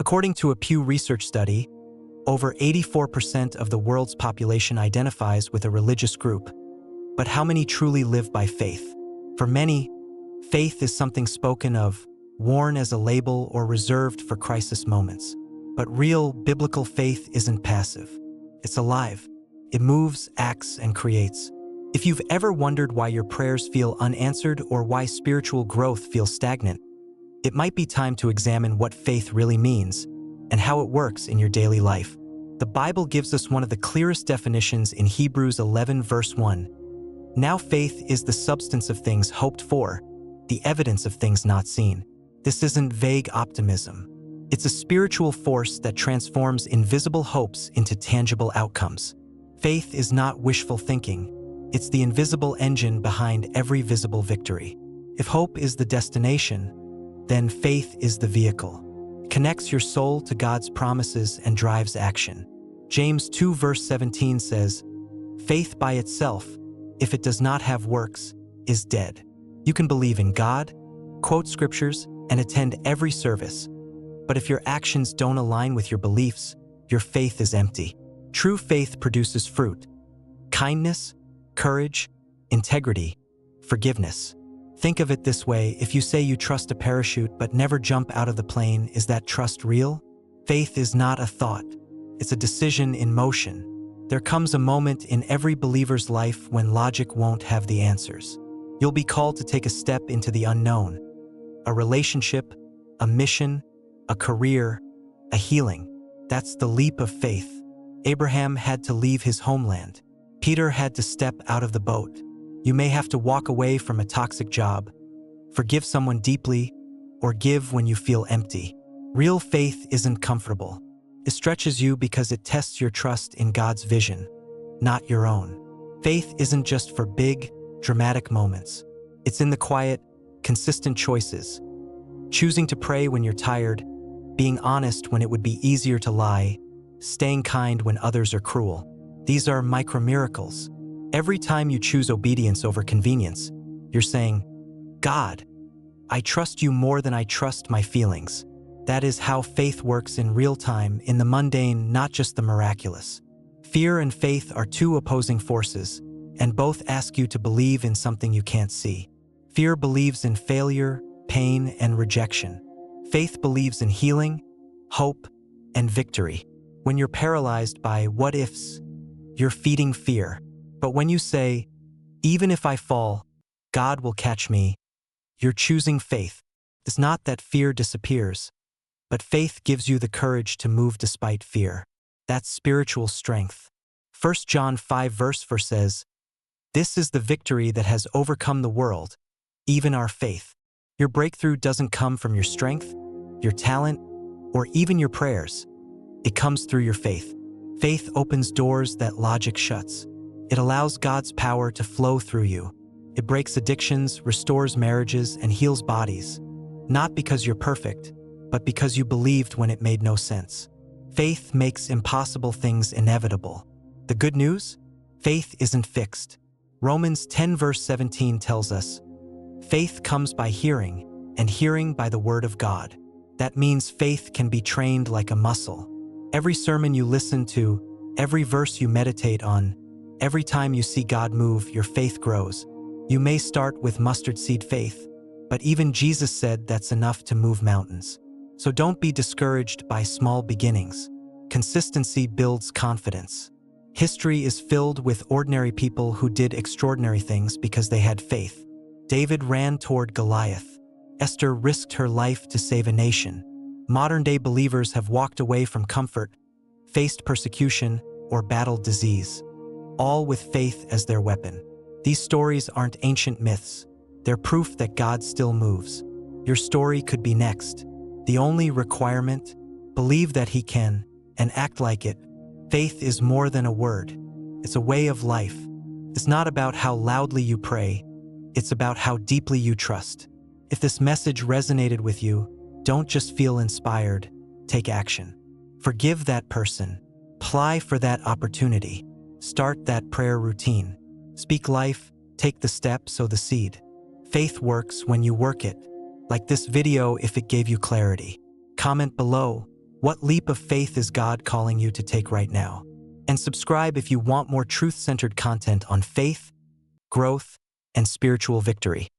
According to a Pew Research study, over 84% of the world's population identifies with a religious group. But how many truly live by faith? For many, faith is something spoken of, worn as a label or reserved for crisis moments. But real, biblical faith isn't passive. It's alive. It moves, acts, and creates. If you've ever wondered why your prayers feel unanswered or why spiritual growth feels stagnant, it might be time to examine what faith really means and how it works in your daily life. The Bible gives us one of the clearest definitions in Hebrews 11 verse 1. Now faith is the substance of things hoped for, the evidence of things not seen. This isn't vague optimism. It's a spiritual force that transforms invisible hopes into tangible outcomes. Faith is not wishful thinking. It's the invisible engine behind every visible victory. If hope is the destination, then faith is the vehicle. It connects your soul to God's promises and drives action. James 2 verse 17 says, "Faith by itself, if it does not have works, is dead." You can believe in God, quote scriptures, and attend every service. But if your actions don't align with your beliefs, your faith is empty. True faith produces fruit: kindness, courage, integrity, forgiveness. Think of it this way: if you say you trust a parachute but never jump out of the plane, is that trust real? Faith is not a thought. It's a decision in motion. There comes a moment in every believer's life when logic won't have the answers. You'll be called to take a step into the unknown. A relationship, a mission, a career, a healing. That's the leap of faith. Abraham had to leave his homeland. Peter had to step out of the boat. You may have to walk away from a toxic job, forgive someone deeply, or give when you feel empty. Real faith isn't comfortable. It stretches you because it tests your trust in God's vision, not your own. Faith isn't just for big, dramatic moments. It's in the quiet, consistent choices. Choosing to pray when you're tired, being honest when it would be easier to lie, staying kind when others are cruel. These are micro-miracles. Every time you choose obedience over convenience, you're saying, "God, I trust you more than I trust my feelings." That is how faith works in real time, in the mundane, not just the miraculous. Fear and faith are two opposing forces, and both ask you to believe in something you can't see. Fear believes in failure, pain, and rejection. Faith believes in healing, hope, and victory. When you're paralyzed by what-ifs, you're feeding fear. But when you say, "Even if I fall, God will catch me," you're choosing faith. It's not that fear disappears, but faith gives you the courage to move despite fear. That's spiritual strength. 1 John 5 verse 4 says, "This is the victory that has overcome the world, even our faith." Your breakthrough doesn't come from your strength, your talent, or even your prayers. It comes through your faith. Faith opens doors that logic shuts. It allows God's power to flow through you. It breaks addictions, restores marriages, and heals bodies. Not because you're perfect, but because you believed when it made no sense. Faith makes impossible things inevitable. The good news? Faith isn't fixed. Romans 10 verse 17 tells us, "Faith comes by hearing, and hearing by the word of God." That means faith can be trained like a muscle. Every sermon you listen to, every verse you meditate on, every time you see God move, your faith grows. You may start with mustard seed faith, but even Jesus said that's enough to move mountains. So don't be discouraged by small beginnings. Consistency builds confidence. History is filled with ordinary people who did extraordinary things because they had faith. David ran toward Goliath. Esther risked her life to save a nation. Modern-day believers have walked away from comfort, faced persecution, or battled disease, all with faith as their weapon. These stories aren't ancient myths. They're proof that God still moves. Your story could be next. The only requirement? Believe that He can, and act like it. Faith is more than a word. It's a way of life. It's not about how loudly you pray. It's about how deeply you trust. If this message resonated with you, don't just feel inspired. Take action. Forgive that person. Apply for that opportunity. Start that prayer routine. Speak life. Take the step, sow the seed. Faith works when you work it. Like this video if it gave you clarity. Comment below. What leap of faith is God calling you to take right now? And subscribe if you want more truth-centered content on faith, growth, and spiritual victory.